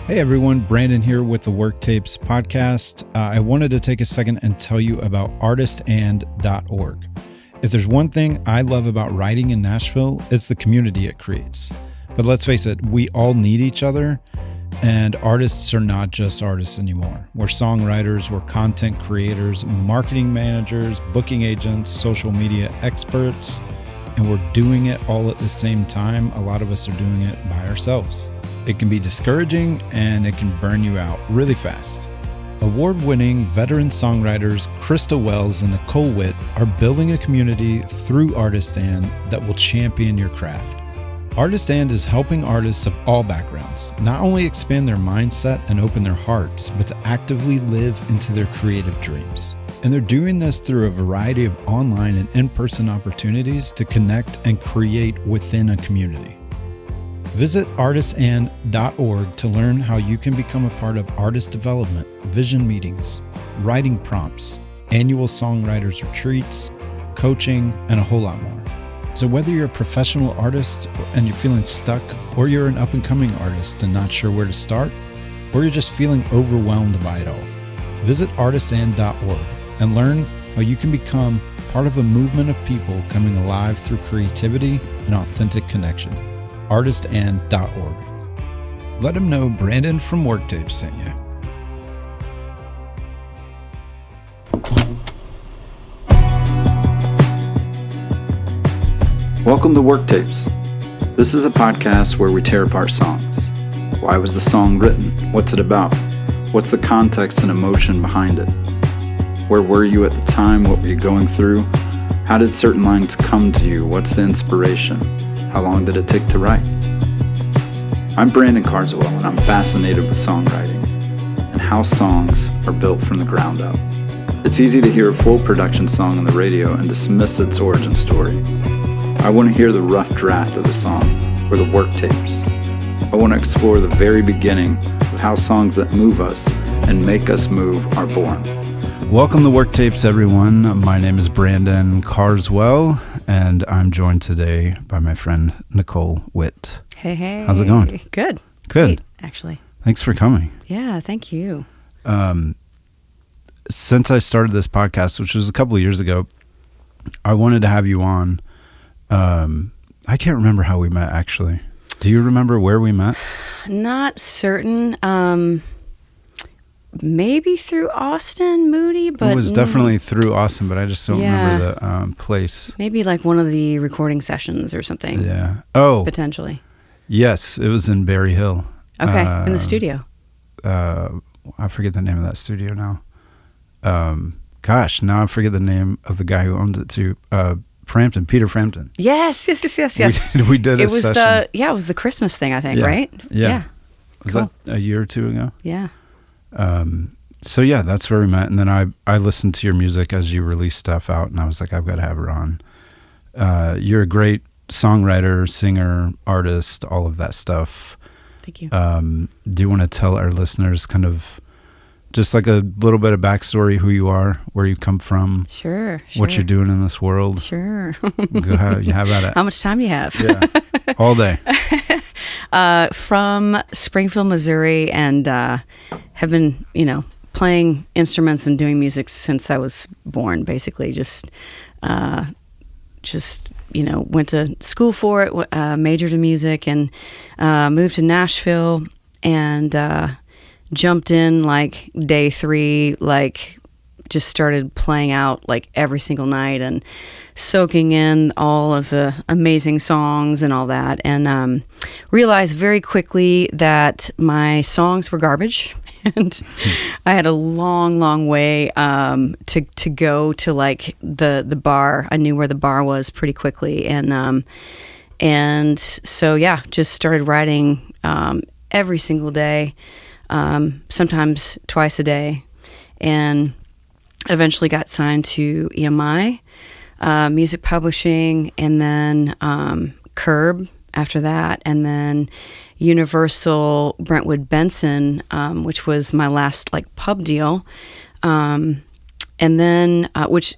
Hey everyone, Brandon here with the Worktapes podcast. I wanted to take a second and tell you about artistand.org. If there's one thing I love about writing in Nashville, it's the community it creates. But let's face it, we all need each other, and artists are not just artists anymore. We're songwriters, we're content creators, marketing managers, booking agents, social media experts, and we're doing it all at the same time. A lot of us are doing it by ourselves. It can be discouraging and it can burn you out really fast. Award-winning veteran songwriters Krista Wells and Nicole Witt are building a community through Artist&, that will champion your craft. Artist& is helping artists of all backgrounds not only expand their mindset and open their hearts, but to actively live into their creative dreams. And they're doing this through a variety of online and in-person opportunities to connect and create within a community. Visit artistand.org to learn how you can become a part of artist development, vision meetings, writing prompts, annual songwriters retreats, coaching, and a whole lot more. So whether you're a professional artist and you're feeling stuck, or you're an up-and-coming artist and not sure where to start, or you're just feeling overwhelmed by it all, visit artistand.org and learn how you can become part of a movement of people coming alive through creativity and authentic connection. Artistand.org. Let them know Brandon from Worktapes sent you. Welcome to Worktapes. This is a podcast where we tear apart songs. Why was the song written? What's it about? What's the context and emotion behind it? Where were you at the time? What were you going through? How did certain lines come to you? What's the inspiration? How long did it take to write? I'm Brandon Carswell, and I'm fascinated with songwriting and how songs are built from the ground up. It's easy to hear a full production song on the radio and dismiss its origin story. I want to hear the rough draft of the song, or the work tapes. I want to explore the very beginning of how songs that move us and make us move are born. Welcome to Worktapes, everyone. My name is Brandon Carswell, and I'm joined today by my friend Nicole Witt. Hey. How's it going? Good. Good. Great, actually. Thanks for coming. Yeah, thank you. Since I started this podcast, which was a couple of years ago, I wanted to have you on. I can't remember how we met, actually. Do you remember where we met? Not certain. Maybe through Austin Moody, but it was definitely through Austin, but I just don't remember the place. Maybe like one of the recording sessions or something. Yeah. Oh, potentially. Yes, it was in Berry Hill. Okay, in the studio. I forget the name of that studio now. Now I forget the name of the guy who owns it too. Peter Frampton. Yes. We did a session. It was the Christmas thing, I think, right? Yeah. Was cool. that a year or two ago? Yeah. So yeah, that's where we met. And then I listened to your music as you released stuff out, and I was like, I've got to have her on. You're a great songwriter, singer, artist, all of that stuff. Thank you. Do you want to tell our listeners kind of just like a little bit of backstory, who you are, where you come from? Sure. What you're doing in this world? Sure. Go ahead, you have at it. How much time you have? Yeah, all day. From Springfield, Missouri, and have been, playing instruments and doing music since I was born. Basically, just went to school for it, majored in music, and moved to Nashville, and jumped in like day 3, like just started playing out like every single night and soaking in all of the amazing songs and all that, and realized very quickly that my songs were garbage. And I had a long way to go to like the bar. I knew where the bar was pretty quickly, and so yeah, just started writing every single day, sometimes twice a day, and eventually got signed to EMI Music Publishing, and then Curb after that, and then Universal Brentwood Benson, which was my last like pub deal, and then which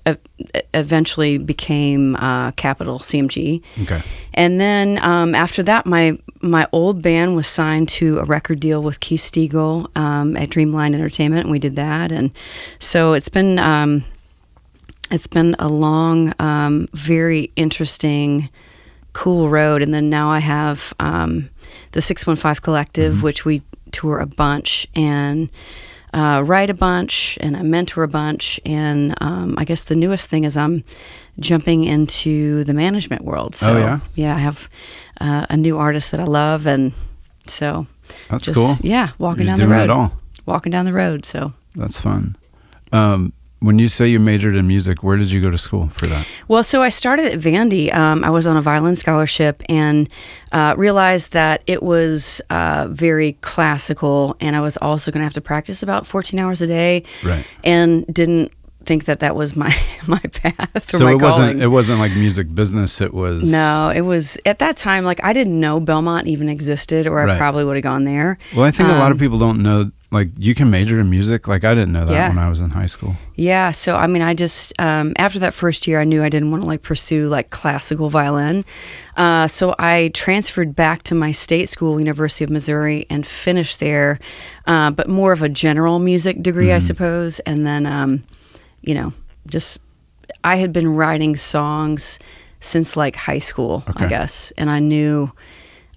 eventually became Capital CMG. Okay. And then after that, my old band was signed to a record deal with Keith Stegall at Dreamline Entertainment, and we did that. And so it's been a long, very interesting, cool road. And then now I have the 615 Collective, which we tour a bunch and write a bunch, and I mentor a bunch. And I guess the newest thing is I'm jumping into the management world. So, I have a new artist that I love, and so that's cool. Yeah, walking You're down the road. It all. Walking down the road. So that's fun. When you say you majored in music, where did you go to school for that? Well, so I started at Vandy. I was on a violin scholarship and realized that it was very classical, and I was also going to have to practice about 14 hours a day. Right. And didn't think that was my path or so my it calling. wasn't like music business. It was No, it was at that time, like, I didn't know Belmont even existed, or I probably would have gone there. Well, I think a lot of people don't know, like, you can major in music. Like, I didn't know that when I was in high school. Yeah. So, I mean, I just, after that first year, I knew I didn't want to, like, pursue, like, classical violin. So I transferred back to my state school, University of Missouri, and finished there, but more of a general music degree, I suppose. And then, just, I had been writing songs since, like, high school, I guess. And I knew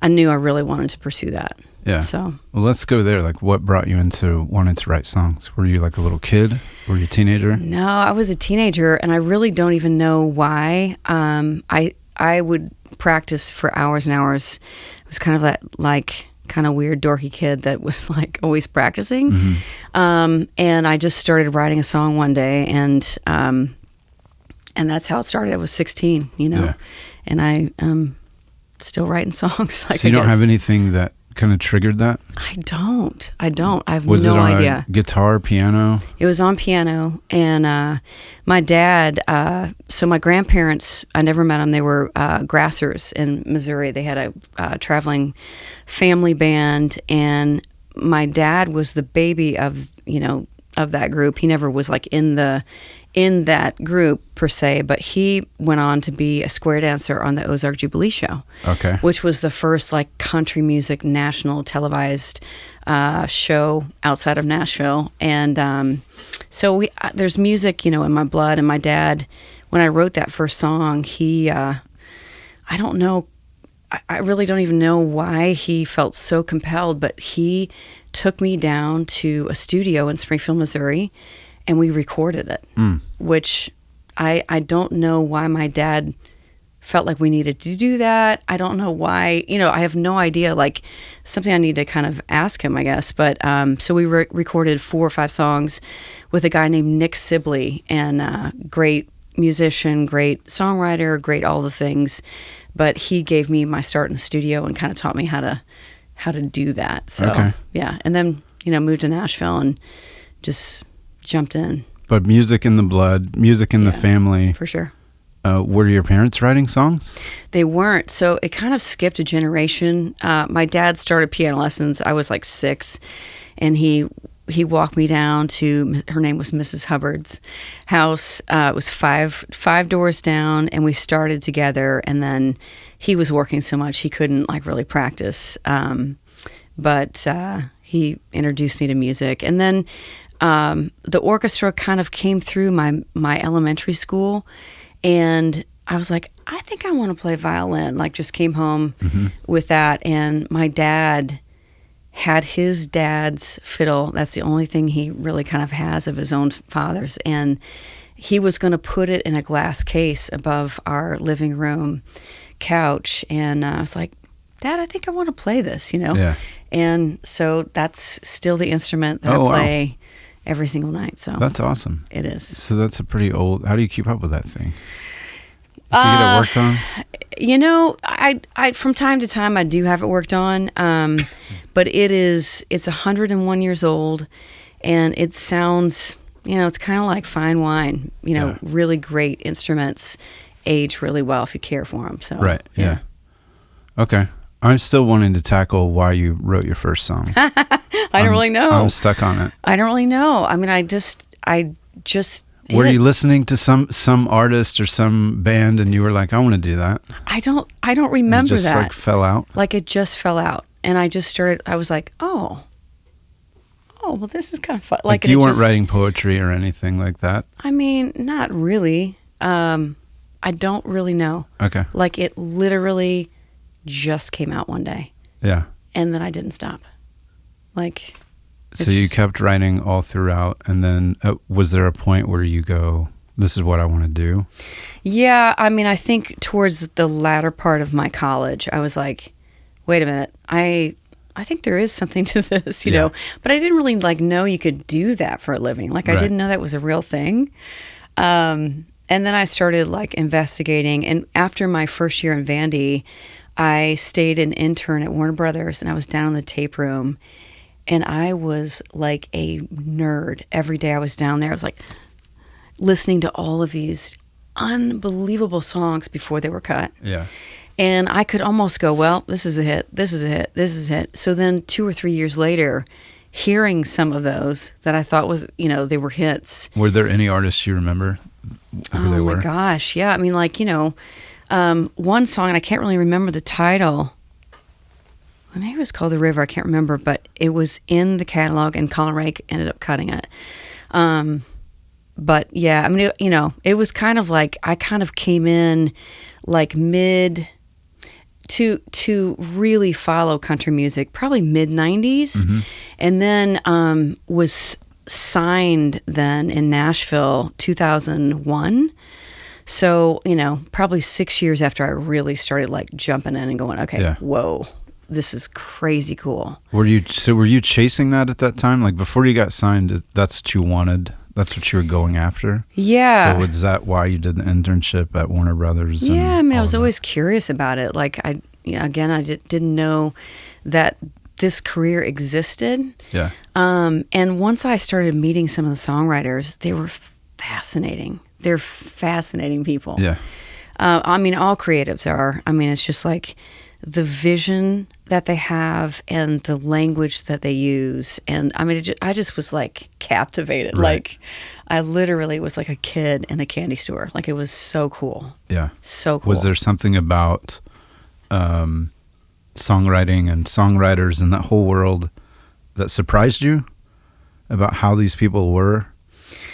I really wanted to pursue that. Yeah. So, well, let's go there. Like, what brought you into wanting to write songs? Were you like a little kid? Were you a teenager? No, I was a teenager, and I really don't even know why. I would practice for hours and hours. I was kind of that, like, kind of weird, dorky kid that was, like, always practicing. And I just started writing a song one day, and that's how it started. I was 16, and I still writing songs. Like, so you don't have anything that kind of triggered that? I don't. I have Was no it on idea. A guitar, piano? It was on piano, and my dad. So my grandparents, I never met them. They were grassers in Missouri. They had a traveling family band, and my dad was the baby of that group. He never was, like, in that group per se, but he went on to be a square dancer on the Ozark Jubilee Show. Okay. Which was the first, like, country music national televised show outside of Nashville. And so there's music, in my blood. And my dad, when I wrote that first song, he, I don't know, I really don't even know why he felt so compelled, but he took me down to a studio in Springfield, Missouri, and we recorded it, which I don't know why my dad felt like we needed to do that. I don't know why, I have no idea, like, something I need to kind of ask him, I guess. But so we recorded 4 or 5 songs with a guy named Nick Sibley, and great musician, great songwriter, great all the things. But he gave me my start in the studio and kind of taught me how to do that. So, yeah. And then, moved to Nashville and just jumped in. But music in the blood, music in the family. For sure. Were your parents writing songs? They weren't. So it kind of skipped a generation. My dad started piano lessons. I was like 6, and he walked me down to, her name was Mrs. Hubbard's house. It was five doors down, and we started together. And then he was working so much he couldn't, like, really practice. But he introduced me to music, and then the orchestra kind of came through my elementary school, and I was like, I think I want to play violin. Like, just came home with that, and my dad had his dad's fiddle. That's the only thing he really kind of has of his own father's, and he was going to put it in a glass case above our living room couch, and I was like, Dad, I think I want to play this, Yeah. And so that's still the instrument that I play every single night. So that's awesome. It is. So that's a pretty old. How do you keep up with that thing? Do you get it worked on? I from time to time I do have it worked on, but it's 101 years old, and it sounds, it's kind of like fine wine. Really great instruments age really well if you care for them. So right, yeah. Okay. I'm still wanting to tackle why you wrote your first song. I don't really know. I'm stuck on it. I don't really know. I mean, I just did. Were you listening to some artist or some band and you were like, I want to do that? I don't remember just that. Like fell out? Like it just fell out. And I just started, I was like, oh, well, this is kind of fun. Like you weren't writing poetry or anything like that? I mean, not really. I don't really know. Okay. Like it literally just came out one day. Yeah. And then I didn't stop. Like. So you kept writing all throughout, and then was there a point where you go, this is what I want to do? Yeah, I mean, I think towards the latter part of my college, I was like, wait a minute, I think there is something to this, you know, but I didn't really like know you could do that for a living. Like I didn't know that was a real thing. And then I started like investigating, and after my first year in Vandy, I stayed an intern at Warner Brothers, and I was down in the tape room. And I was like a nerd. Every day I was down there, I was like listening to all of these unbelievable songs before they were cut. Yeah. And I could almost go, well, this is a hit, this is a hit, this is a hit. So then 2 or 3 years later, hearing some of those that I thought was, you know, they were hits. Were there any artists you remember who they were? Oh my gosh, yeah. I mean, like, you know, one song, and I can't really remember the title. Maybe it was called The River, I can't remember, but it was in the catalog, and Colin Rake ended up cutting it. But yeah, I mean, you know, it was kind of like, I kind of came in like mid to really follow country music, probably mid-90s, Mm-hmm. and then was signed then in Nashville 2001. So, you know, probably 6 years after I really started like jumping in and going, okay, whoa. This is crazy cool. Were you chasing that at that time? Like before you got signed, that's what you wanted? That's what you were going after? Yeah. So was that why you did the internship at Warner Brothers? Yeah, I mean, I was always curious about it. Like I didn't know that this career existed. Yeah. And once I started meeting some of the songwriters, they were fascinating. They're fascinating people. Yeah. I mean, all creatives are. I mean, it's just like the vision that they have and the language that they use. And I mean, I just was like captivated. Right. Like I literally was like a kid in a candy store. Like it was so cool. Yeah. So cool. Was there something about songwriting and songwriters and that whole world that surprised you about how these people were?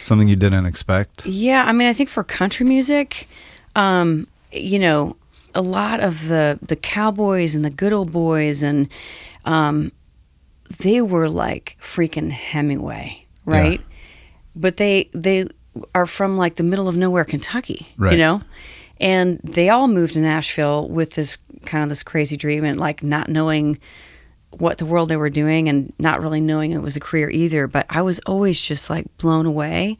Something you didn't expect? Yeah. I mean, I think for country music, you know, a lot of the cowboys and the good old boys, and they were like freaking Hemingway, right? Yeah. But they are from like the middle of nowhere, Kentucky, right. You know? And they all moved to Nashville with this kind of this crazy dream, and like not knowing what the world they were doing and not really knowing it was a career either. But I was always just like blown away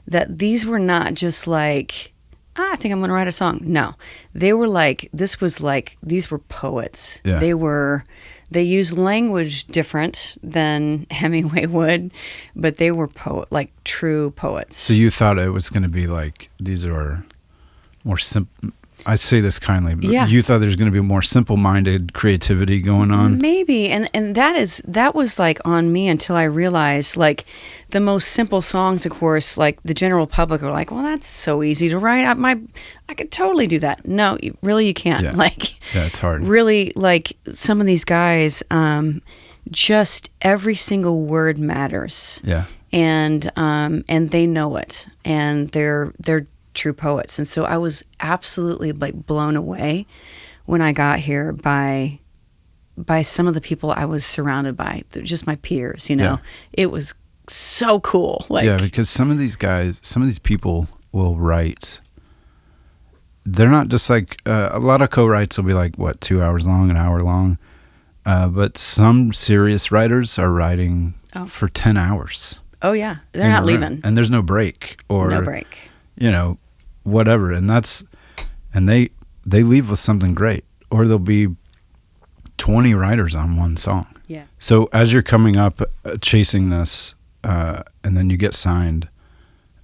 that these were not just like, I think I'm going to write a song. No, they were like, these were poets. Yeah. They used language different than Hemingway would, but they were like true poets. So you thought it was going to be like, these are more simple. I say this kindly, but you thought there's going to be more simple-minded creativity going on? Maybe, and that was like on me until I realized like the most simple songs, of course, like the general public are like, well, that's so easy to write. I could totally do that. No, you can't. Yeah. Like, yeah, it's hard. Really, like some of these guys, just every single word matters. Yeah, and they know it, and they're true poets. And so I was absolutely like blown away when I got here by some of the people I was surrounded by, just my peers, you know. Yeah. It was so cool. Like, yeah, because some of these people will write. They're not just like, a lot of co-writes will be like, 2 hours long, an hour long. But some serious writers are writing for 10 hours. Oh yeah. They're not leaving. And there's no break no break. You know, whatever. And they leave with something great, or there'll be 20 writers on one song. Yeah. So as you're coming up, chasing this, and then you get signed,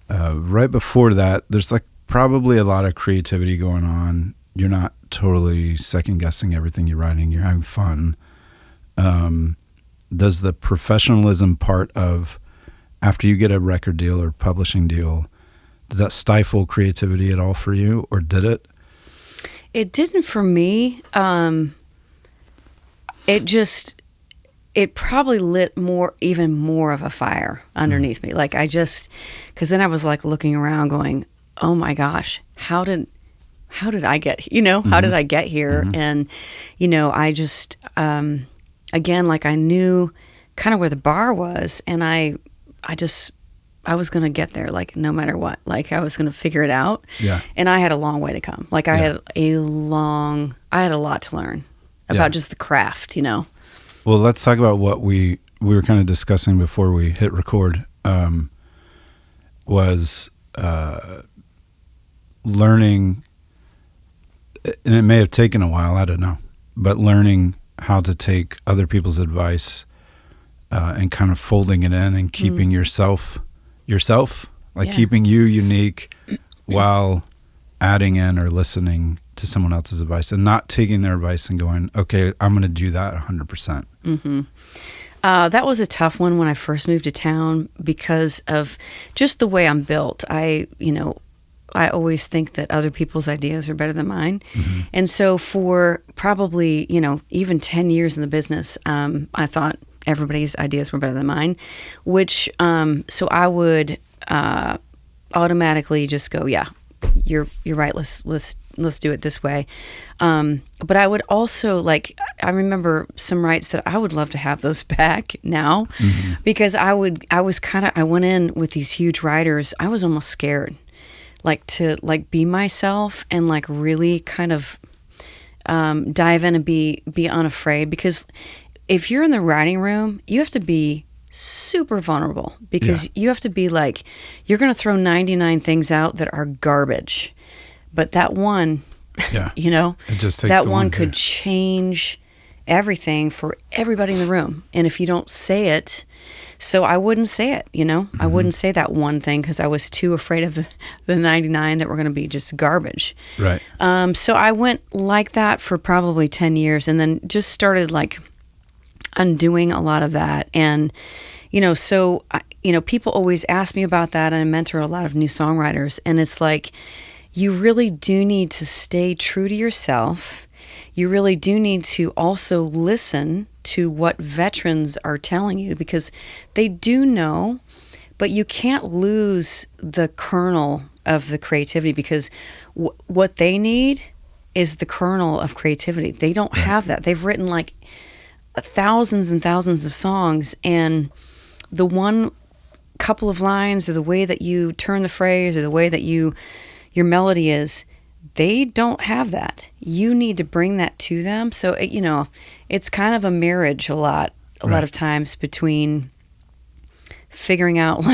right before that, there's like probably a lot of creativity going on. You're not totally second guessing everything you're writing. You're having fun. Does the professionalism part of, after you get a record deal or publishing deal, Does that stifle creativity at all for you, or did it? It didn't for me. It probably lit even more of a fire underneath me. Like because then I was like looking around going, oh my gosh, how did I get, how did I get here? And, I just, again, like I knew kind of where the bar was, and I was going to get there, like no matter what, like I was going to figure it out. Yeah. And I had a long way to come. Like I had a lot to learn about just the craft, Well, let's talk about what we were kind of discussing before we hit record, was learning, and it may have taken a while, I don't know, but learning how to take other people's advice and kind of folding it in and keeping yourself, like keeping you unique while adding in or listening to someone else's advice and not taking their advice and going, okay, I'm going to do that 100%. That was a tough one when I first moved to town because of just the way I'm built. I always think that other people's ideas are better than mine. And so for probably, even 10 years in the business, I thought everybody's ideas were better than mine, which, so I would automatically just go, yeah, you're right. Let's do it this way. But I would also I remember some rights that I would love to have those back now, because I went in with these huge writers. I was almost scared, to be myself and really kind of dive in and be unafraid, because if you're in the writing room, you have to be super vulnerable, because you have to be you're going to throw 99 things out that are garbage, but that one, it just takes that one could change everything for everybody in the room. And if you don't say it, so I wouldn't say it, I wouldn't say that one thing because I was too afraid of the 99 that were going to be just garbage. Right. So I went like that for probably 10 years, and then just started undoing a lot of that. And, so, people always ask me about that, and I mentor a lot of new songwriters, and it's you really do need to stay true to yourself. You really do need to also listen to what veterans are telling you, because they do know, but you can't lose the kernel of the creativity, because what they need is the kernel of creativity. They don't have that. They've written thousands and thousands of songs, and the one couple of lines, or the way that you turn the phrase, or the way that your melody is, they don't have that. You need to bring that to them. So, it's kind of a marriage a lot of times between figuring out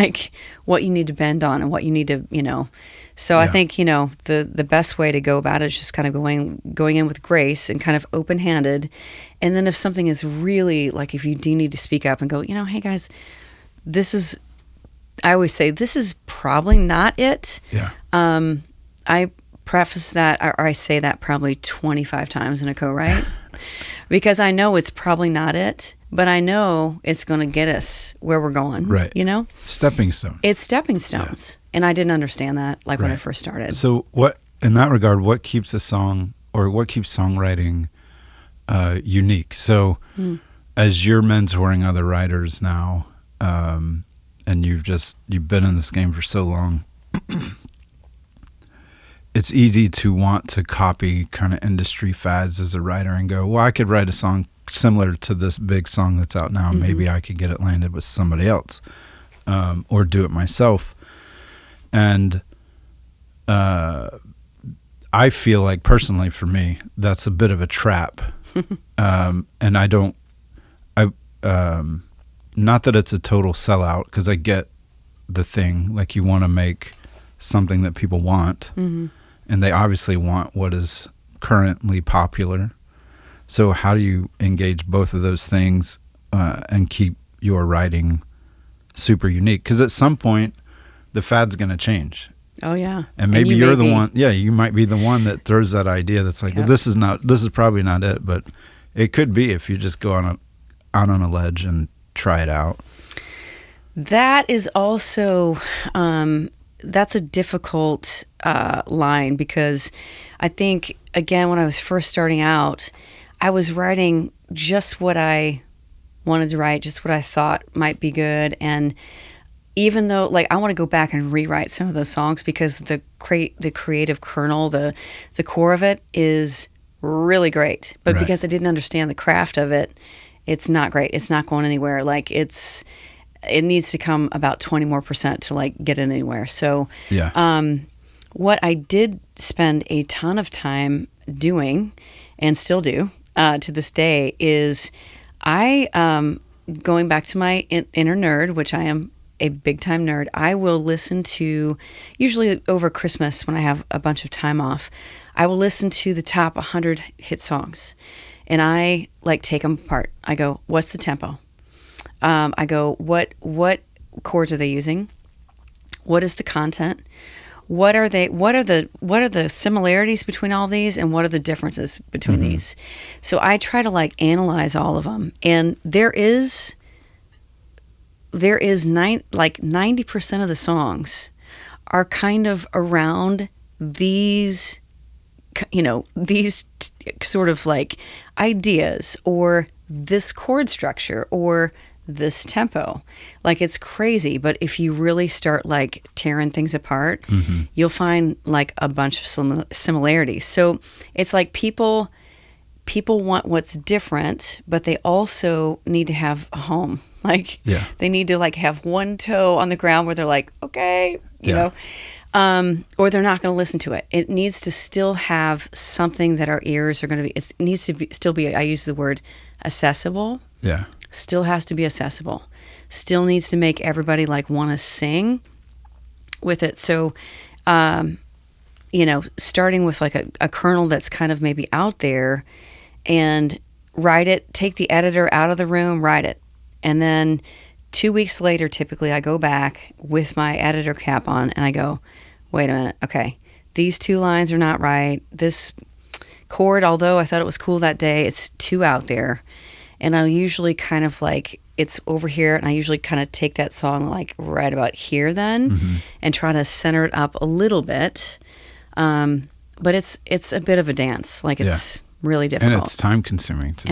what you need to bend on and what you need to, So I think, the best way to go about it is just kind of going in with grace and kind of open-handed. And then if something is really if you do need to speak up and go, hey guys, I always say, this is probably not it. Yeah. I preface that, or I say that probably 25 times in a co-write, because I know it's probably not it, but I know it's going to get us where we're going. Right. Stepping stone. It's stepping stones. Yeah. And I didn't understand that when I first started. So in that regard, what keeps a song, or what keeps songwriting unique? So as you're mentoring other writers now, and you've been in this game for so long, it's easy to want to copy kind of industry fads as a writer and go, well, I could write a song similar to this big song that's out now. Maybe I could get it landed with somebody else, or do it myself. And I feel like, personally for me, that's a bit of a trap. And not that it's a total sellout, because I get the thing, you want to make something that people want, and they obviously want what is currently popular. So how do you engage both of those things and keep your writing super unique? Because at some point, the fad's going to change. Oh yeah. And maybe you're the one. Yeah, you might be the one that throws that idea that's well, this is probably not it, but it could be if you just go out on a ledge and try it out. That is also that's a difficult line, because I think, again, when I was first starting out, I was writing just what I wanted to write, just what I thought might be good. And even though, like, I want to go back and rewrite some of those songs, because the creative kernel, the core of it is really great. But because I didn't understand the craft of it, it's not great. It's not going anywhere. Like, it needs to come about 20% more to like get it anywhere. So what I did spend a ton of time doing, and still do to this day, is I, going back to my inner nerd, which I am a big time nerd, I will listen to, usually over Christmas when I have a bunch of time off, I will listen to the top 100 hit songs, and I like take them apart. I go, what's the tempo? I go, what chords are they using? What is the content? What are the similarities between all these, and what are the differences between these? So I try to like analyze all of them, and there is 90% of the songs are kind of around these, these sort of like ideas, or this chord structure, or this tempo. Like, it's crazy, but if you really start like tearing things apart, you'll find like a bunch of similarities. So it's like people want what's different, but they also need to have a home. Like, they need to like have one toe on the ground where they're like, okay, you know, or they're not going to listen to it. It needs to still have something that our ears are going to be, it needs to still be, I use the word accessible. Yeah. Still has to be accessible. Still needs to make everybody like want to sing with it. So, starting with like a kernel that's kind of maybe out there, and write it, take the editor out of the room, write it. And then 2 weeks later, typically I go back with my editor cap on, and I go, wait a minute. Okay. These 2 lines are not right. This chord, although I thought it was cool that day, it's too out there. And I'll usually kind of like, it's over here, and I usually kind of take that song like right about here then, and try to center it up a little bit. But it's a bit of a dance. Like, it's really difficult. And it's time consuming to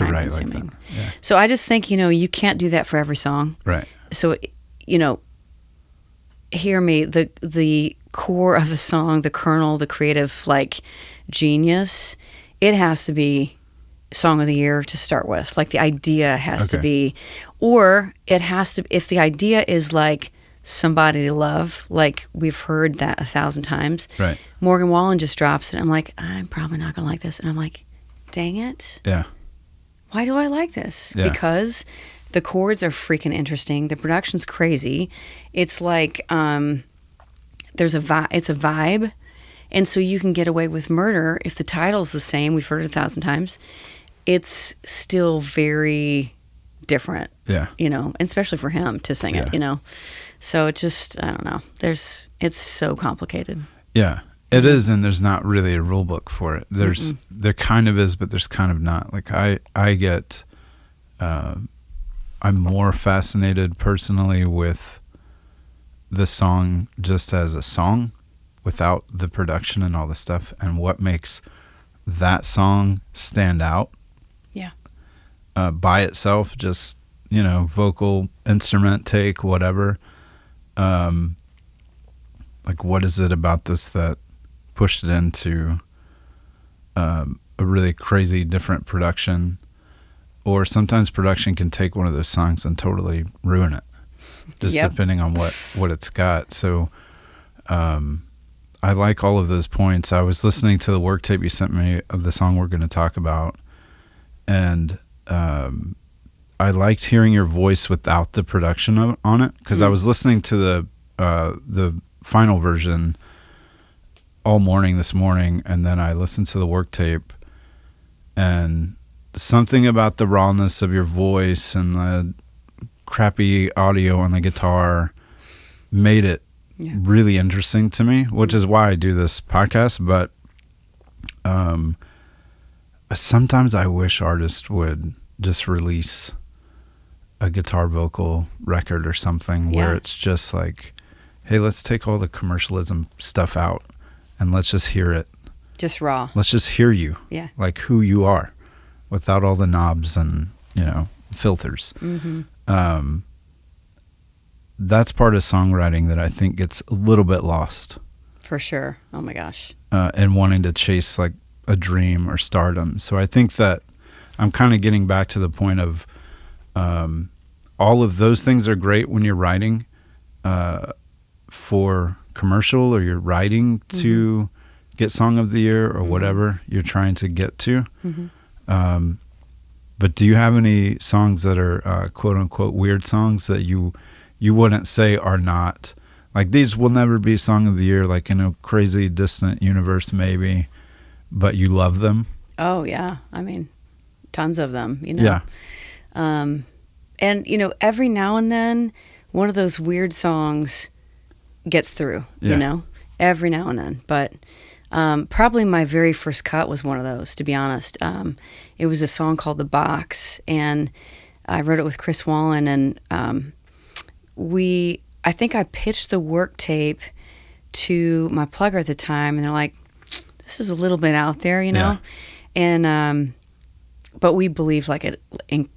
write like that. Yeah. So I just think, you can't do that for every song. Right. So, hear me, the core of the song, the kernel, the creative like genius, it has to be Song of the Year to start with. Like, the idea has to be, or it has to, if the idea is like Somebody to Love, like we've heard that 1,000 times. Right. Morgan Wallen just drops it. I'm like, I'm probably not going to like this. And I'm like, dang it. Yeah. Why do I like this? Yeah. Because the chords are freaking interesting. The production's crazy. It's like, there's a vibe. It's a vibe. And so you can get away with murder if the title's the same. We've heard it 1,000 times. It's still very different. Yeah. And especially for him to sing it, So it just, I don't know. It's so complicated. Yeah, it is. And there's not really a rule book for it. There kind of is, but there's kind of not. Like, I get, I'm more fascinated personally with the song just as a song, without the production and all the stuff, and what makes that song stand out. Yeah. By itself, just, vocal, instrument take, whatever. Like, what is it about this that pushed it into a really crazy different production? Or sometimes production can take one of those songs and totally ruin it, just depending on what it's got. So I like all of those points. I was listening to the work tape you sent me of the song we're going to talk about, and I liked hearing your voice without the production on it, because I was listening to the final version all morning this morning, and then I listened to the work tape, and something about the rawness of your voice and the crappy audio on the guitar made it really interesting to me, which is why I do this podcast. But sometimes I wish artists would just release a guitar vocal record or something where it's just like, hey, let's take all the commercialism stuff out and let's just hear it. Just raw. Let's just hear you. Yeah. Like who you are without all the knobs and, filters. That's part of songwriting that I think gets a little bit lost. For sure. Oh my gosh. And wanting to chase like a dream or stardom. So I think that I'm kind of getting back to the point of all of those things are great when you're writing for commercial, or you're writing to get Song of the Year or whatever you're trying to get to. But do you have any songs that are quote unquote weird songs that you wouldn't say are not like, these will never be Song of the Year, like in a crazy distant universe maybe, but you love them? Oh yeah. I mean, tons of them, Yeah. And every now and then one of those weird songs gets through, every now and then. But probably my very first cut was one of those, to be honest. It was a song called The Box, and I wrote it with Chris Wallen, and I think I pitched the work tape to my plugger at the time, and they're like, this is a little bit out there, Yeah. And but we believed in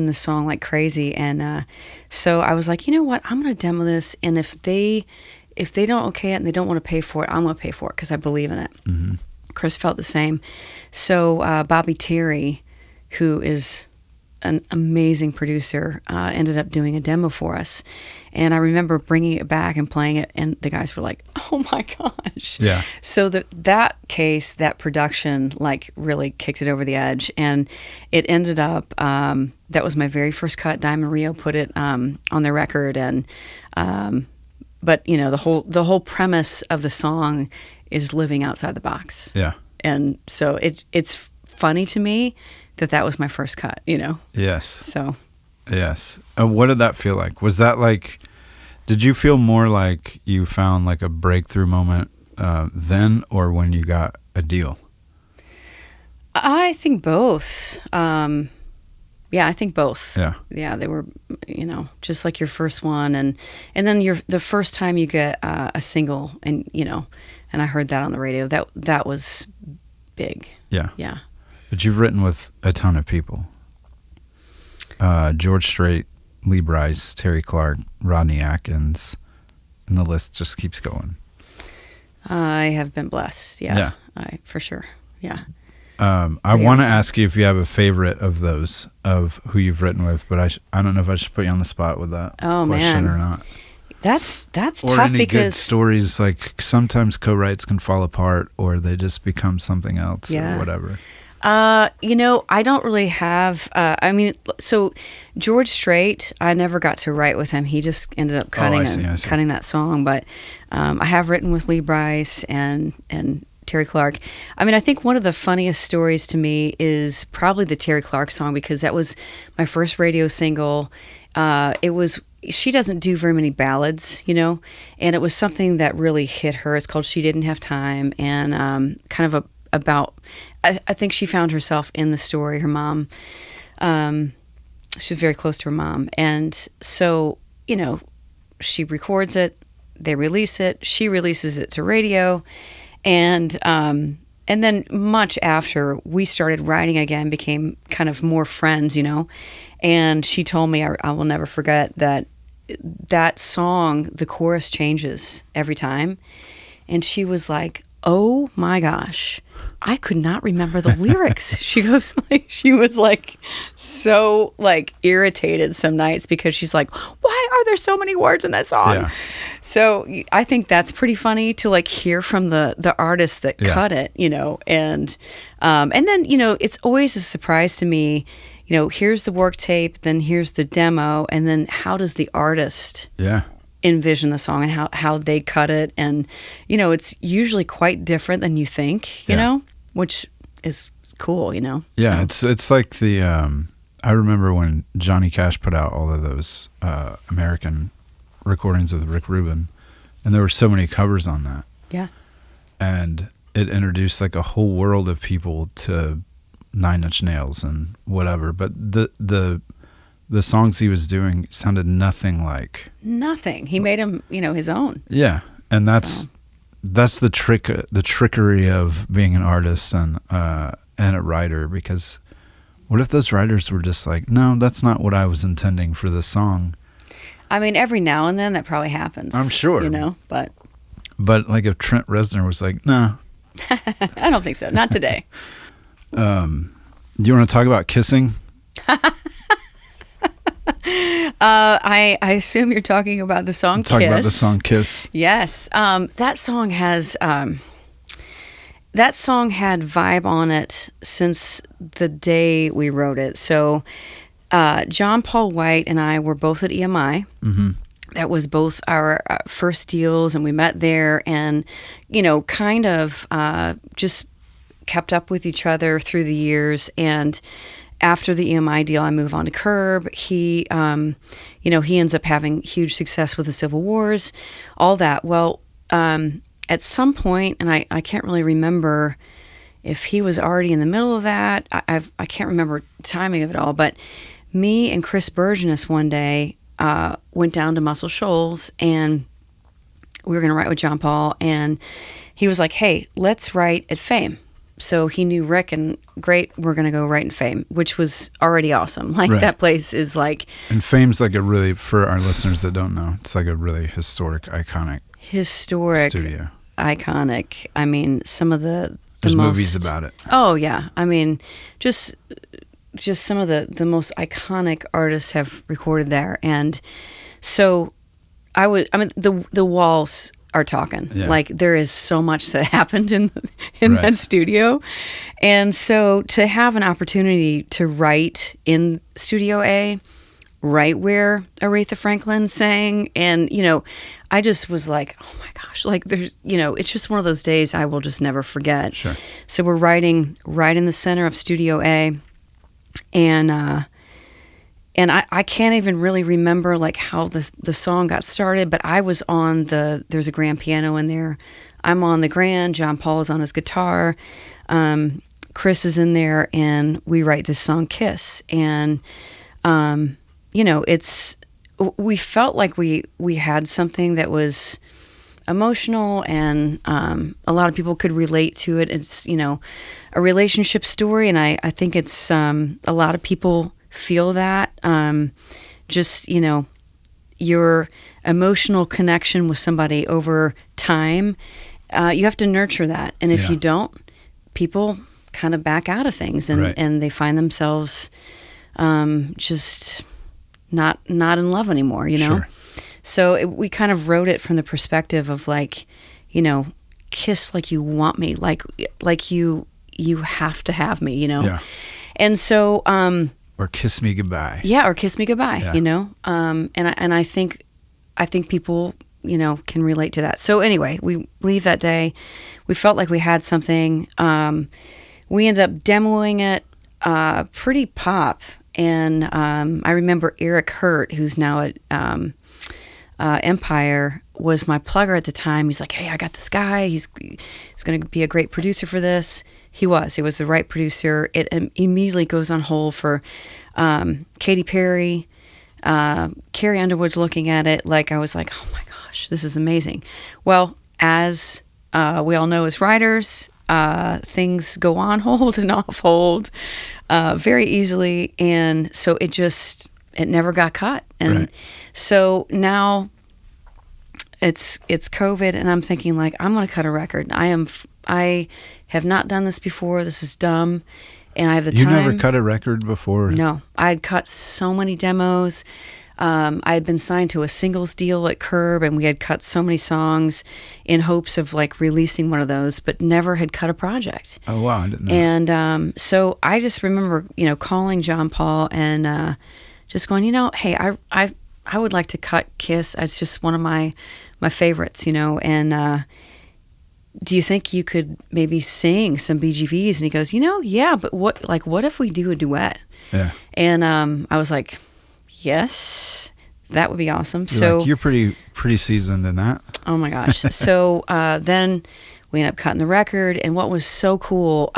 the song like crazy, and so I was like, you know what, I'm gonna demo this, and if they don't okay it and they don't want to pay for it, I'm gonna pay for it because I believe in it. Chris felt the same. So Bobby Terri, who is an amazing producer, ended up doing a demo for us, and I remember bringing it back and playing it, and the guys were like, oh my gosh. Yeah. So that production like really kicked it over the edge, and it ended up that was my very first cut. Diamond Rio put it on their record, and but the whole premise of the song is living outside the box. Yeah. And so it's funny to me that was my first cut, Yes. So. Yes. What did that feel like? Was that like, did you feel more like you found like a breakthrough moment then, or when you got a deal? I think both. Yeah, I think both. Yeah. Yeah, they were, just like your first one, and then the first time you get a single, and and I heard that on the radio. That was big. Yeah. Yeah. But you've written with a ton of people. George Strait, Lee Brice, Terri Clark, Rodney Atkins, and the list just keeps going. I have been blessed. Yeah. For sure. Yeah. I want to ask you if you have a favorite of those, of who you've written with, but I don't know if I should put you on the spot with that question or not. That's or tough any because good stories, like sometimes co-writes can fall apart or they just become something else or whatever. I don't really have, so George Strait, I never got to write with him. He just ended up cutting cutting that song. But I have written with Lee Brice and Terri Clark. I mean, I think one of the funniest stories to me is probably the Terri Clark song, because that was my first radio single. She doesn't do very many ballads, and it was something that really hit her. It's called She Didn't Have Time, and kind of about, I think she found herself in the story. Her mom, she was very close to her mom. And so, she records it, they release it, she releases it to radio. And then much after, we started writing again, became kind of more friends, and she told me, I will never forget that song, the chorus changes every time. And she was like, oh my gosh, I could not remember the lyrics. She was so irritated some nights because she's like, why are there so many words in that song? Yeah. So I think that's pretty funny to hear from the artist that cut it, and then, it's always a surprise to me, here's the work tape, then here's the demo, and then how does the artist envision the song and how they cut it, and it's usually quite different than you think, which is cool, It's like the I remember when Johnny Cash put out all of those American recordings of Rick Rubin, and there were so many covers on that, and it introduced a whole world of people to Nine Inch Nails and whatever, but the the songs he was doing sounded nothing like. Nothing. He made them, his own. Yeah, and that's the trickery of being an artist and a writer. Because what if those writers were just like, no, that's not what I was intending for this song. I mean, every now and then that probably happens. I'm sure. But like if Trent Reznor was like, no. I don't think so. Not today. Do you want to talk about kissing? I assume you're talking about the song Kiss. Talking about the song Kiss. Yes. That song had vibe on it since the day we wrote it. So John Paul White and I were both at EMI. Mm-hmm. That was both our first deals, and we met there and, kind of just kept up with each other through the years. And after the EMI deal, I move on to Curb. He ends up having huge success with the Civil Wars, all that. Well, at some point, and I can't really remember if he was already in the middle of that. I can't remember the timing of it all, but me and Chris Burgenis one day went down to Muscle Shoals, and we were going to write with John Paul, and he was like, hey, let's write at Fame. So he knew Rick, and great, we're going to go write in Fame, which was already awesome. Like, right. That place is like... And Fame's like a really, for our listeners that don't know, it's like a really iconic studio. Iconic. I mean, some of the There's movies about it. Oh, yeah. I mean, just some of the most iconic artists have recorded there. And so the walls are talking. Yeah. Like, there is so much that happened in right. that studio. And so to have an opportunity to write in Studio A, right where Aretha Franklin sang, and I just was like, oh my gosh, like there's it's just one of those days I will just never forget. Sure. So we're writing right in the center of Studio A, and I can't even really remember like how the song got started, but I was on there's a grand piano in there. I'm on the grand, John Paul is on his guitar, Chris is in there, and we write this song Kiss. And we felt like we had something that was emotional, and a lot of people could relate to it. It's a relationship story, and I think it's a lot of people feel that just your emotional connection with somebody over time, you have to nurture that, and if you don't, people kind of back out of things, and right. and they find themselves just not in love anymore, Sure. So we kind of wrote it from the perspective of like, kiss like you want me, like you have to have me, Yeah. And so or kiss me goodbye. Yeah, or kiss me goodbye, yeah. And I think people, can relate to that. So anyway, we leave that day. We felt like we had something. We ended up demoing it pretty pop. And I remember Eric Hurt, who's now at Empire, was my plugger at the time. He's like, hey, I got this guy. He's going to be a great producer for this. He was the right producer. It immediately goes on hold for Katy Perry. Carrie Underwood's looking at it like, I was like, oh my gosh, this is amazing. Well, as we all know as writers, things go on hold and off hold very easily, and so it never got cut. And right. So now it's COVID, and I'm thinking like, I'm going to cut a record. I have not done this before. This is dumb, and I have the time. You never cut a record before? No, I'd cut so many demos. I had been signed to a singles deal at Curb, and we had cut so many songs in hopes of like releasing one of those, but never had cut a project. Oh wow, I didn't know. And so I just remember, calling John Paul and just going, hey, I would like to cut Kiss. It's just one of my favorites, and do you think you could maybe sing some BGVs? And he goes, yeah, but what if we do a duet? Yeah. And I was like, yes, that would be awesome. You're pretty seasoned in that. Oh my gosh. So then we ended up cutting the record. And what was so cool,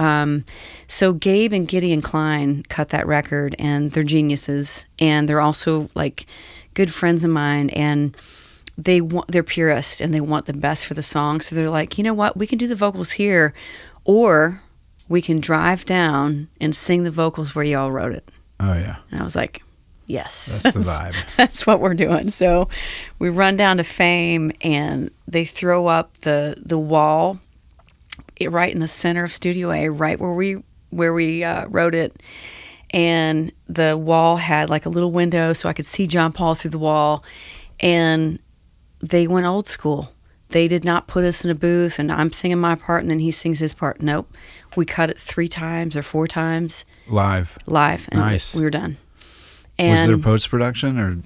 so Gabe and Gideon Klein cut that record, and they're geniuses, and they're also like good friends of mine, and they're purists and they want the best for the song. So they're like, you know what, we can do the vocals here, or we can drive down and sing the vocals where y'all wrote it. Oh yeah. And I was like, yes, That's the vibe. that's what we're doing. So we run down to Fame, and they throw up the wall right in the center of Studio A, right where we wrote it. And the wall had like a little window, so I could see John Paul through the wall. And they went old school. They did not put us in a booth and I'm singing my part and then he sings his part. Nope. We cut it 3 times or 4 times. Live. And Nice. we were done. And was there post-production, or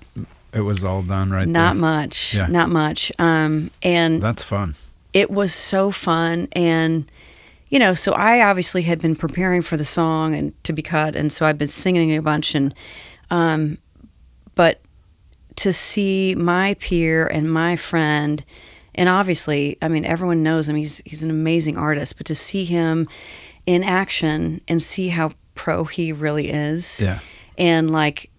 it was all done right there? Not much. Yeah. Not much. And That's fun. it was so fun. And, you know, so I obviously had been preparing for the song and to be cut. And so I've been singing a bunch. And, but to see my peer and my friend, and obviously, I mean, everyone knows him. He's an amazing artist, but to see him in action and see how pro he really is. Yeah. And like,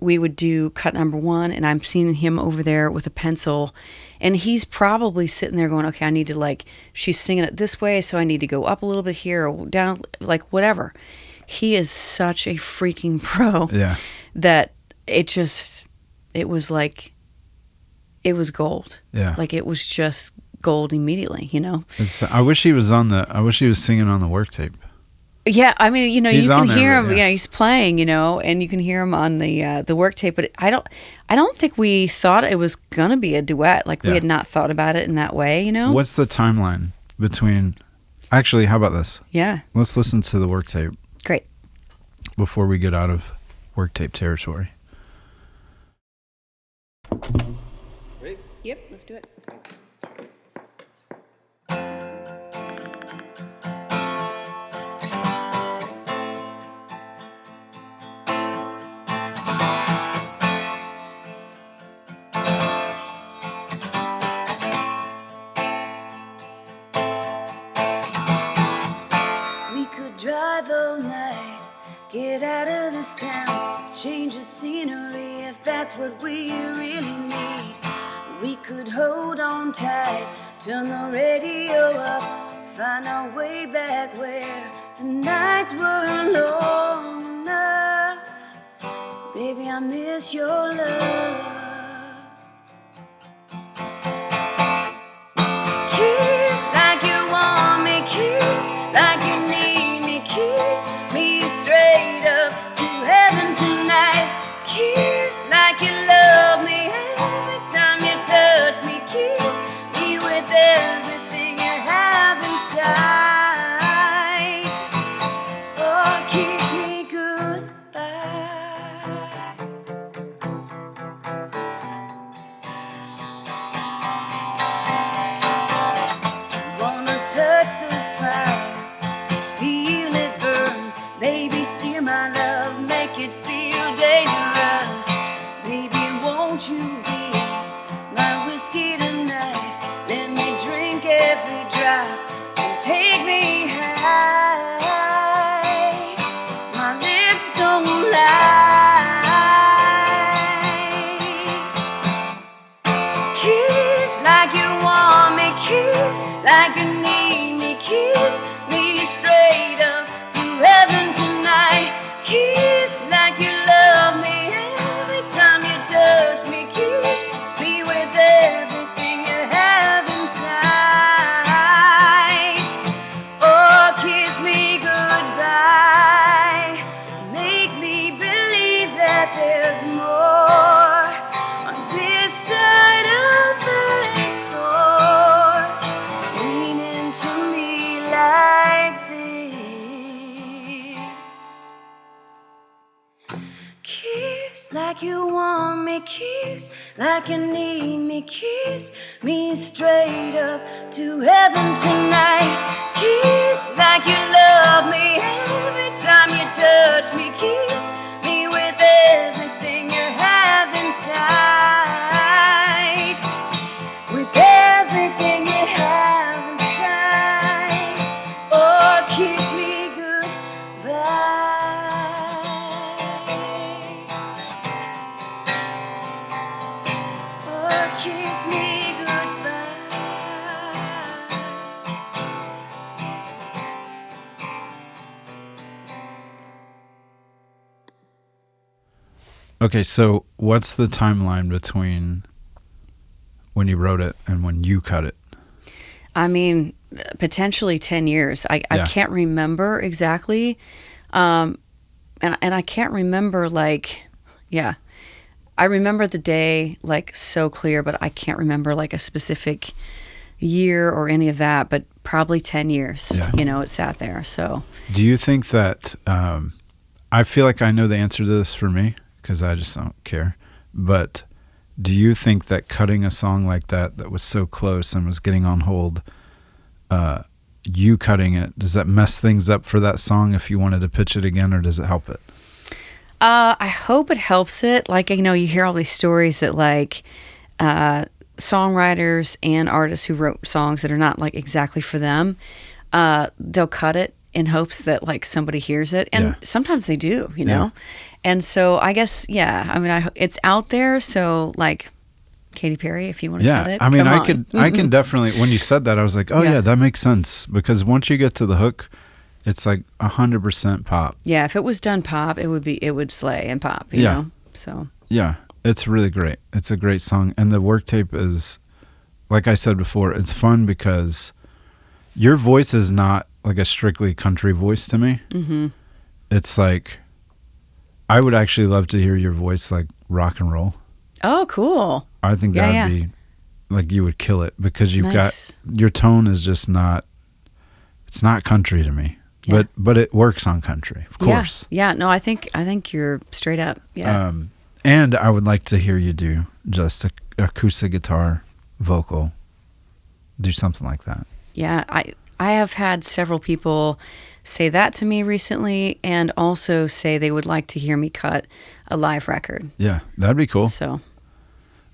we would do cut number 1, and I'm seeing him over there with a pencil, and he's probably sitting there going, okay, I need to, like, she's singing it this way, so I need to go up a little bit here or down, like, whatever. He is such a freaking pro. Yeah. That it was like, it was gold. Yeah. Like, it was just gold immediately, you know? I wish he was singing on the work tape. Yeah, I mean, you know, He's you can on there, hear him. yeah. Yeah, he's playing, you know, and you can hear him on the work tape. But I don't think we thought it was gonna be a duet. Like we Yeah. had not thought about it in that way, you know. What's the timeline between? Actually, how about this? Yeah, Let's listen to the work tape great. before we get out of work tape territory. Yep, let's do it. Drive all night, get out of this town, change the scenery if that's what we really need. We could hold on tight, turn the radio up, find our way back where the nights were long enough. Baby, I miss your love. Kiss like you want me, kiss like you need. Kiss me straight up to heaven tonight. Kiss like you love me every time you touch me. Kiss me with everything you have inside. Oh, kiss me goodbye. Wanna touch the fire, feel it burn, baby, steer my love, make it feel dangerous. Baby, won't you be my whiskey tonight? Let me drink every drop and take me high. My lips don't lie. Kiss like you want me, kiss like you need me, kiss me straight up to heaven tonight. Kiss like you love me every time you touch me. Kiss me with everything you have inside. Oh, kiss me goodbye. Make me believe that there's more on this side of the door. Lean into me like kiss like you want me, kiss like you need me, kiss me straight up to heaven tonight. Kiss like you love me every time you touch me. Kiss me with everything you have inside. With everything you have inside. kiss me goodbye. Okay, so what's the timeline between when you wrote it and when you cut it? I mean, potentially 10 years. I can't remember exactly. And I can't remember I remember the day like so clear, but I can't remember like a specific year or any of that, but probably 10 years, it sat there. So do you think that, I feel like I know the answer to this for me because I just don't care, but do you think that cutting a song like that was so close and was getting on hold, you cutting it, does that mess things up for that song if you wanted to pitch it again, or does it help it? I hope it helps it. Like, you hear all these stories that like songwriters and artists who wrote songs that are not like exactly for them, they'll cut it in hopes that like somebody hears it. And sometimes they do, you know? And so I guess, it's out there. So like Katy Perry, if you want to cut it. I mean, I can definitely, when you said that, I was like, oh yeah, that makes sense. Because once you get to the hook, it's like 100% pop. Yeah, if it was done pop, it would slay and pop, you know? So. Yeah, it's really great. It's a great song. And the Worktape is, like I said before, it's fun because your voice is not like a strictly country voice to me. Mm-hmm. It's like, I would actually love to hear your voice like rock and roll. Oh, cool. I think that would be, like, you would kill it because you've got, your tone is just not, it's not country to me. Yeah. But it works on country, of course. Yeah. No, I think you're straight up. Yeah. And I would like to hear you do just a acoustic guitar vocal. Do something like that. Yeah, I have had several people say that to me recently, and also say they would like to hear me cut a live record. Yeah, that'd be cool. So,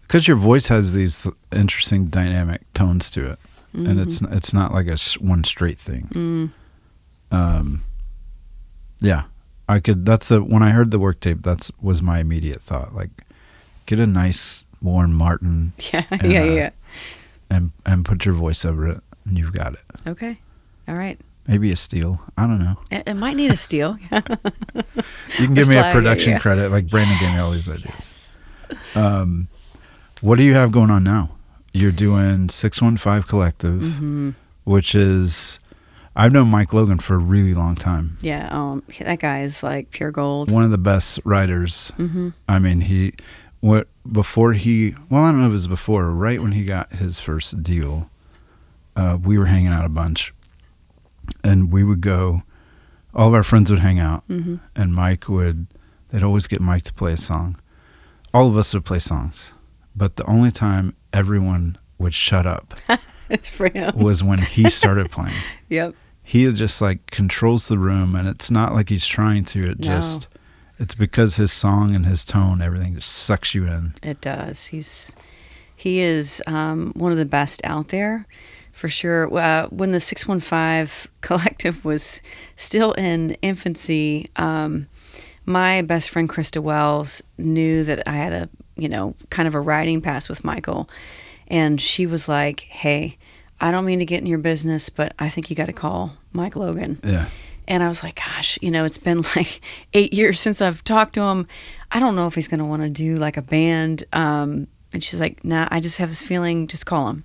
because your voice has these interesting dynamic tones to it, and it's not like a one straight thing. Yeah, I could. When I heard the Worktape, that was my immediate thought. Like, get a nice Warren Martin. And put your voice over it, and you've got it. Okay, all right. Maybe a steel. I don't know. It might need a steel. You can give me a production credit, like Brandon gave me all these ideas. What do you have going on now? You're doing 615 Collective, which is, I've known Mike Logan for a really long time. Yeah, that guy is like pure gold. One of the best writers. I mean, I don't know if it was before, right when he got his first deal, we were hanging out a bunch. And we would go, all of our friends would hang out, and they'd always get Mike to play a song. All of us would play songs, but the only time everyone would shut up it's for him. Was when he started playing. Yep. He just like controls the room, and it's not like he's trying to, it's because his song and his tone, everything just sucks you in. It does. He is one of the best out there. For sure. When the 615 Collective was still in infancy, my best friend Krista Wells knew that I had a, kind of a writing pass with Michael. And she was like, hey, I don't mean to get in your business, but I think you got to call Mike Logan. Yeah. And I was like, gosh, it's been like 8 years since I've talked to him. I don't know if he's going to want to do like a band. And she's like, nah, I just have this feeling, just call him.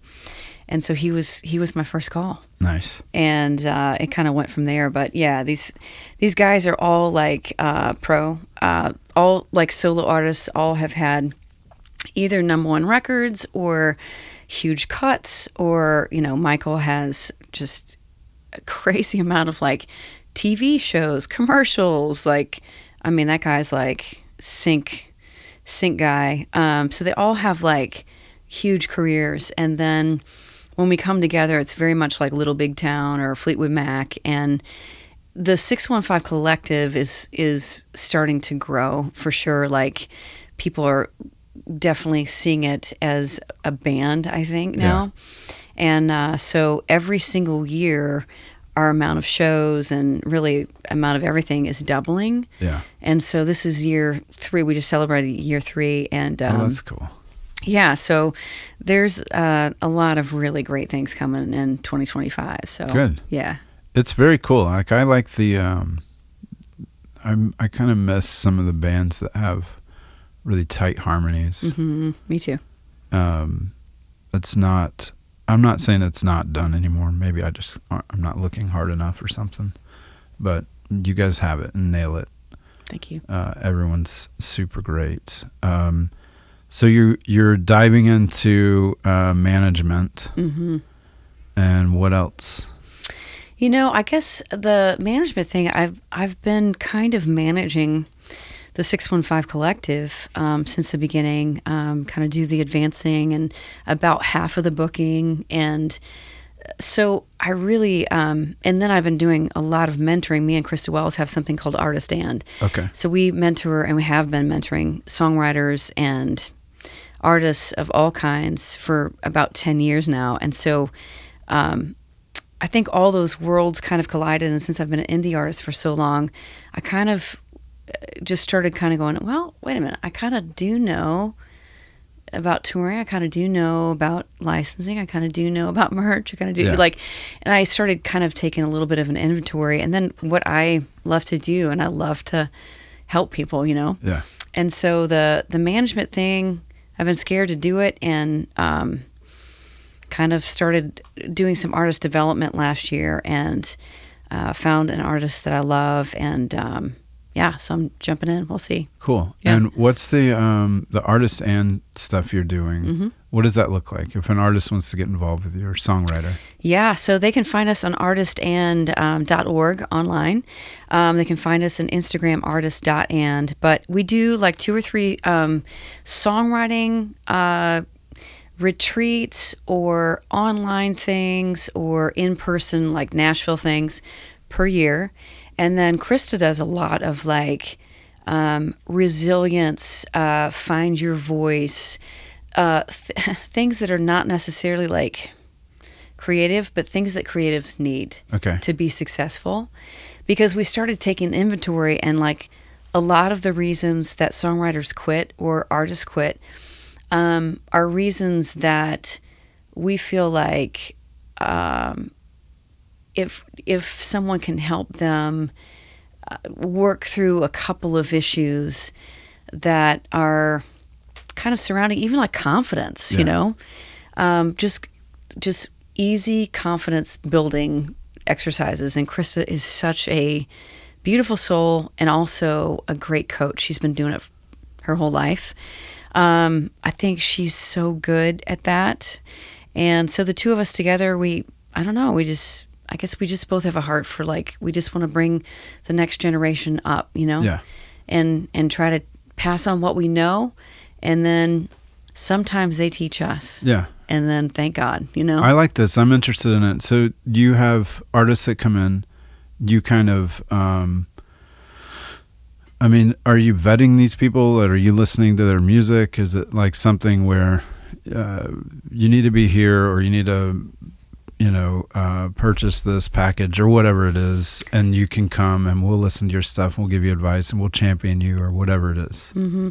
And so he was my first call. Nice. And it kind of went from there. But yeah, these guys are all like pro, all like solo artists. All have had either #1 records or huge cuts, or Michael has just a crazy amount of like TV shows, commercials. Like, I mean, that guy's like sync guy. So they all have like huge careers, and then when we come together, it's very much like Little Big Town or Fleetwood Mac, and the 615 Collective is starting to grow for sure. Like, people are definitely seeing it as a band, I think, now. Yeah. And so every single year, our amount of shows and really amount of everything is doubling. Yeah. And so this is year 3. We just celebrated year 3, and that's cool. Yeah, so there's a lot of really great things coming in 2025. So Good. Yeah. It's very cool. Like I like the I kind of miss some of the bands that have really tight harmonies. Me too. It's not. I'm not saying it's not done anymore. Maybe I'm not looking hard enough or something. But you guys have it and nail it. Thank you. Everyone's super great. So you're diving into management. And what else? You know, I guess the management thing, I've been kind of managing the 615 Collective since the beginning, kind of do the advancing and about half of the booking. And so I really, and then I've been doing a lot of mentoring. Me and Krista Wells have something called Artist And. Okay. So we mentor, and we have been mentoring songwriters and artists of all kinds for about 10 years now. And so I think all those worlds kind of collided, and since I've been an indie artist for so long, I kind of just started kind of going, well, wait a minute, I kind of do know about touring, I kind of do know about licensing, I kind of do know about merch, I kind of do and I started kind of taking a little bit of an inventory, and then what I love to do, and I love to help people, you know? Yeah. And so the management thing, I've been scared to do it, and kind of started doing some artist development last year, and found an artist that I love, and so I'm jumping in. We'll see. Cool. Yeah. And what's the artist and stuff you're doing? What does that look like if an artist wants to get involved with you or songwriter? Yeah, so they can find us on artistand.org online. They can find us on Instagram, artist.and. But we do like 2 or 3 songwriting retreats or online things or in-person like Nashville things per year. And then Krista does a lot of like resilience, find your voice, things that are not necessarily like creative, but things that creatives need to be successful. Because we started taking inventory, and like a lot of the reasons that songwriters quit or artists quit are reasons that we feel like if someone can help them work through a couple of issues that are kind of surrounding even like confidence, you know, just easy confidence building exercises. And Krista is such a beautiful soul and also a great coach. She's been doing it her whole life. I think she's so good at that. And so the two of us together, I guess we just both have a heart for like, we just want to bring the next generation up, you know? Yeah. And try to pass on what we know. And then sometimes they teach us. Yeah. And then thank God, you know? I like this. I'm interested in it. So you have artists that come in, you kind of, I mean, are you vetting these people, or are you listening to their music? Is it like something where you need to be here, or you need to, purchase this package or whatever it is, and you can come and we'll listen to your stuff, and we'll give you advice, and we'll champion you, or whatever it is? Mm-hmm.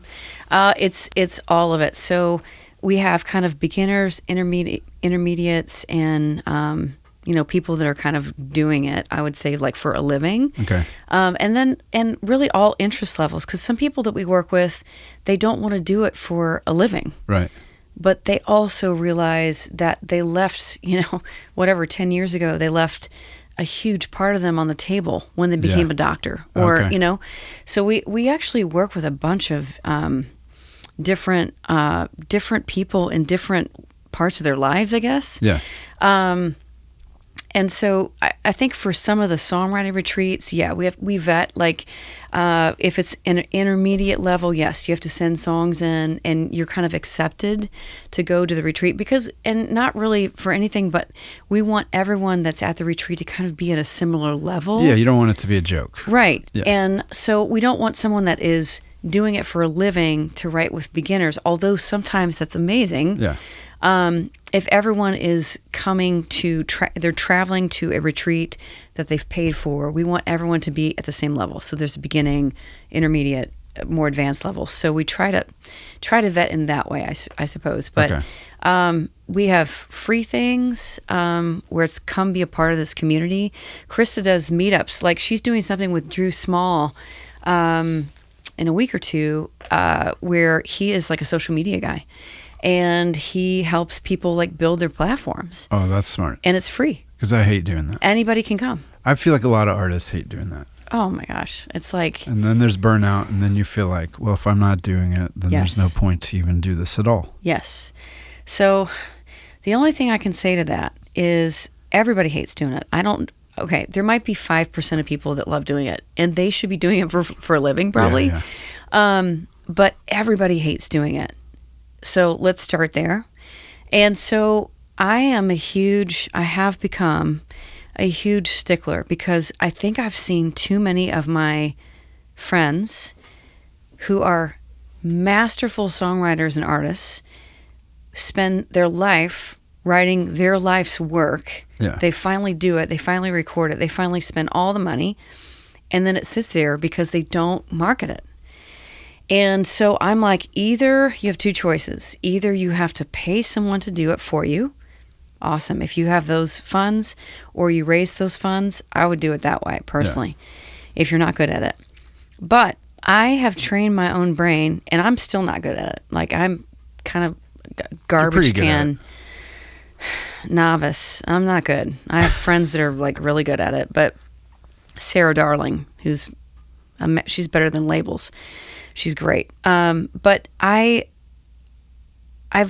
It's all of it. So we have kind of beginners, intermediates, and people that are kind of doing it, I would say, like for a living. Okay. And really all interest levels, because some people that we work with, they don't want to do it for a living. Right. But they also realize that they left, 10 years ago, they left a huge part of them on the table when they became a doctor, or, so we actually work with a bunch of different people in different parts of their lives, I guess. Yeah. And so I think for some of the songwriting retreats, we vet, like if it's an intermediate level, yes, you have to send songs in, and you're kind of accepted to go to the retreat, and not really for anything, but we want everyone that's at the retreat to kind of be at a similar level. Yeah, you don't want it to be a joke. Right. Yeah. And so we don't want someone that is doing it for a living to write with beginners, although sometimes that's amazing. Yeah. If everyone is coming to, they're traveling to a retreat that they've paid for, we want everyone to be at the same level. So there's a beginning, intermediate, more advanced levels. So we try to vet in that way, I suppose. But Okay. we have free things where it's come be a part of this community. Krista does meetups. Like she's doing something with Drew Small in a week or two where he is like a social media guy. And he helps people like build their platforms. Oh, that's smart. And it's free. Because I hate doing that. Anybody can come. I feel like a lot of artists hate doing that. Oh my gosh. It's like... And then there's burnout, and then you feel like, well, if I'm not doing it, then Yes. there's no point to even do this at all. Yes. So the only thing I can say to that is everybody hates doing it. Okay, there might be 5% of people that love doing it, and they should be doing it for a living probably. Yeah. But everybody hates doing it. So let's start there. And so I have become a huge stickler because I think I've seen too many of my friends who are masterful songwriters and artists spend their life writing their life's work. Yeah. They finally do it. They finally record it. They finally spend all the money. And then it sits there because they don't market it. And so I'm like, either you have two choices. Either you have to pay someone to do it for you. Awesome. If you have those funds or you raise those funds, I would do it that way personally, if you're not good at it. But I have trained my own brain and I'm still not good at it. Like I'm kind of garbage can novice. I'm not good. I have friends that are like really good at it, but Sarah Darling, she's better than labels. She's great. But I've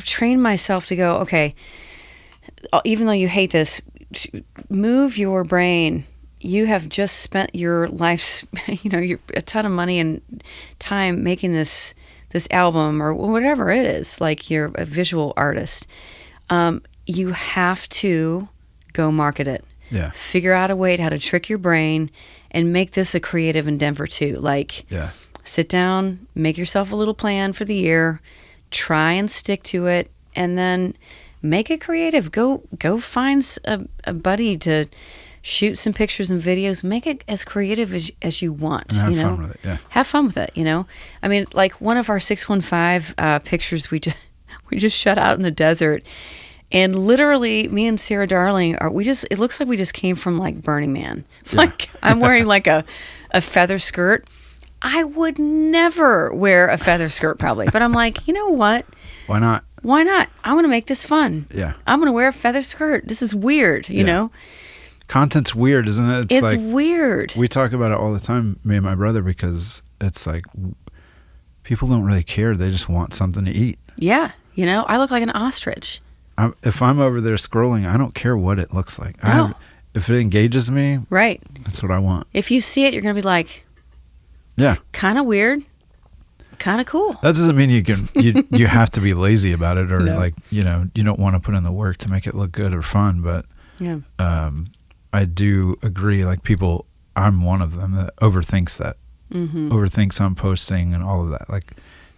trained myself to go, okay, even though you hate this, move your brain. You have just spent your life's, a ton of money and time making this album or whatever it is, like you're a visual artist. You have to go market it. Yeah. Figure out a way how to trick your brain and make this a creative endeavor too. Like, sit down, make yourself a little plan for the year, try and stick to it, and then make it creative. Go find a buddy to shoot some pictures and videos. Make it as creative as you want. And have fun with it. Yeah. Have fun with it. I mean, like one of our 615 pictures, we just shut out in the desert, and literally, me and Sarah Darling it looks like we just came from like Burning Man. Yeah. Like I'm wearing like a feather skirt. I would never wear a feather skirt probably, but I'm like, you know what? Why not? Why not? I want to make this fun. Yeah. I'm going to wear a feather skirt. This is weird, you know? Content's weird, isn't it? It's like, weird. We talk about it all the time, me and my brother, because it's like people don't really care. They just want something to eat. Yeah. I look like an ostrich. If I'm over there scrolling, I don't care what it looks like. No. If it engages me, right, that's what I want. If you see it, you're going to be like, yeah, kind of weird, kind of cool. That doesn't mean you have to be lazy about it, or No. like, you don't want to put in the work to make it look good or fun. But yeah, I do agree. Like people, I'm one of them that overthinks that, overthinks on posting and all of that. Like,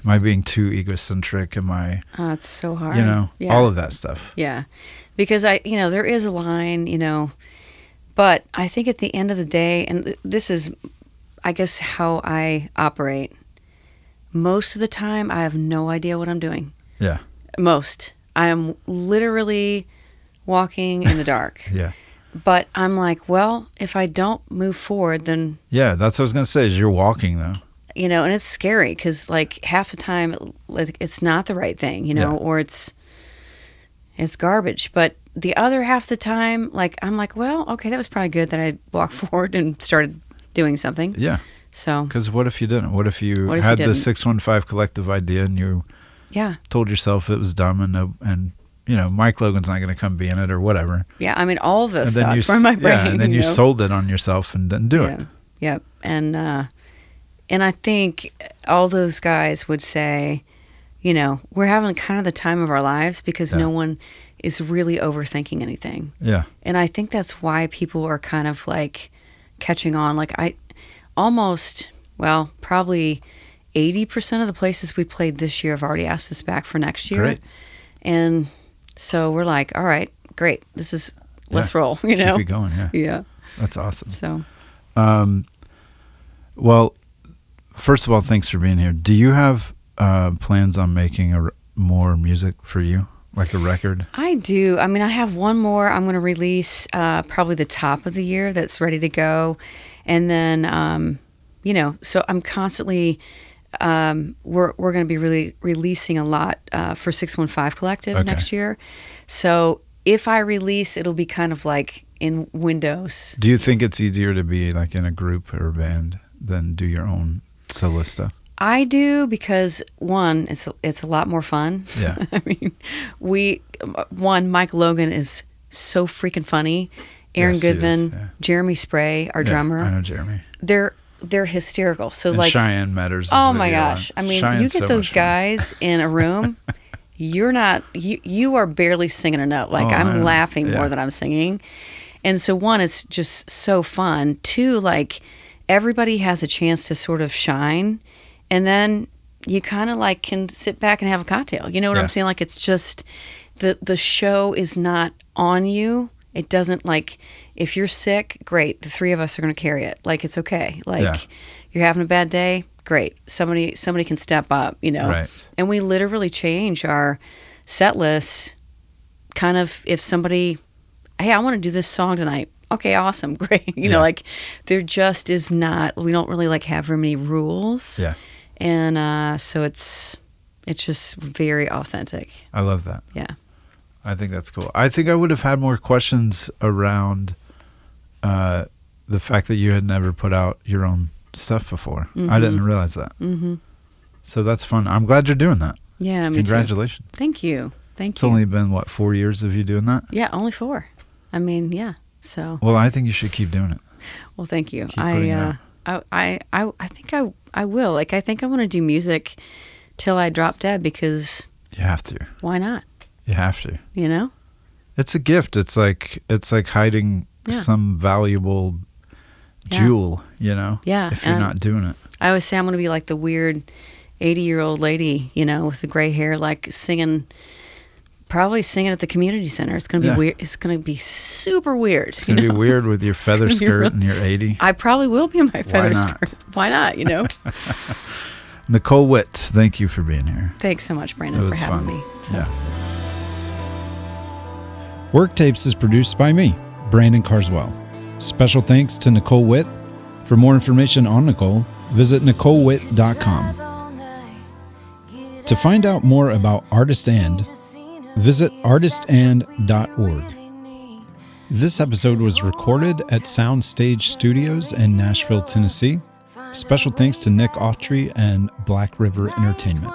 am I being too egocentric? Am I? Oh, it's so hard. Yeah. All of that stuff. Yeah, because there is a line, but I think at the end of the day, and this is, I guess, how I operate. Most of the time, I have no idea what I'm doing. Yeah. Most. I am literally walking in the dark. Yeah. But I'm like, well, if I don't move forward, then... Yeah, that's what I was going to say, is you're walking, though. And it's scary because, like, half the time, it's not the right thing, or it's garbage. But the other half the time, like, I'm like, well, okay, that was probably good that I walked forward and started doing something. Yeah. So... Because what if you didn't? What if you had the 615 collective idea and you told yourself it was dumb and Mike Logan's not going to come be in it or whatever. Yeah, I mean, all of those thoughts were in my brain. Yeah, and then you sold it on yourself and didn't do it. Yep. And I think all those guys would say, we're having kind of the time of our lives because no one is really overthinking anything. Yeah. And I think that's why people are kind of like catching on. Like probably 80% of the places we played this year have already asked us back for next year. Great. And so we're like, all right, great. Let's roll, Keep it going, yeah. Yeah. That's awesome. So. Well, first of all, thanks for being here. Do you have plans on making more music for you, like a record? I do. I mean, I have one more I'm going to release probably the top of the year that's ready to go. And then, so I'm constantly, we're going to be really releasing a lot for 615 Collective next year. So if I release, it'll be kind of like in windows. Do you think it's easier to be like in a group or a band than do your own solo stuff? I do, because one, it's a lot more fun. Yeah. I mean, Mike Logan is so freaking funny. Aaron Goodman, Jeremy Spray, our drummer. I know Jeremy. They're hysterical. So and like Cheyenne Matters. Oh my gosh! I mean, Cheyenne's you get those guys in a room, you are barely singing a note. Like I'm laughing more than I'm singing, and so one, it's just so fun. Two, like everybody has a chance to sort of shine, and then you kind of like can sit back and have a cocktail. You know what I'm saying? Like it's just the show is not on you. It doesn't, like, if you're sick, great. The three of us are going to carry it. Like, it's okay. Like, you're having a bad day, great. Somebody can step up, you know. Right. And we literally change our set list kind of if somebody, hey, I want to do this song tonight. Okay, awesome, great. You know, like, there just is not, we don't really, like, have very many rules. Yeah. And so it's just very authentic. I love that. Yeah. I think that's cool. I think I would have had more questions around the fact that you had never put out your own stuff before. Mm-hmm. I didn't realize that. Mm-hmm. So that's fun. I'm glad you're doing that. Yeah, me Congratulations. Too. Thank you. It's only been, 4 years of you doing that? Yeah, only 4. I mean, yeah. So. Well, I think you should keep doing it. Well, thank you. Keep putting it out. I think I will. Like, I think I want to do music till I drop dead, because. You have to. Why not? You have to. You know? It's a gift. It's like hiding some valuable jewel, you know? Yeah. If you're not doing it. I always say I'm going to be like the weird 80-year-old lady, you know, with the gray hair, like probably singing at the community center. It's going to be weird. It's going to be super weird. It's going to be weird with your feather skirt and your 80. I probably will be in my feather skirt. Why not, you know? Nicole Witt, thank you for being here. Thanks so much, Brandon, for having me. So. Yeah. Worktapes is produced by me, Brandon Carswell. Special thanks to Nicole Witt. For more information on Nicole, visit NicoleWitt.com. To find out more about Artist And, visit artistand.org. This episode was recorded at Soundstage Studios in Nashville, Tennessee. Special thanks to Nick Autry and Black River Entertainment.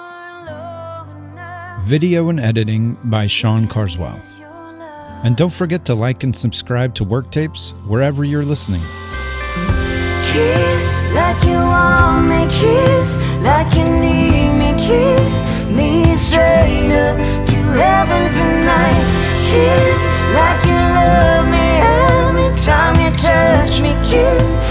Video and editing by Sean Carswell. And don't forget to like and subscribe to Worktapes wherever you're listening. Kiss like you want me, kiss like you need me, kiss me straight up to heaven tonight. Kiss like you love me every time you touch me, kiss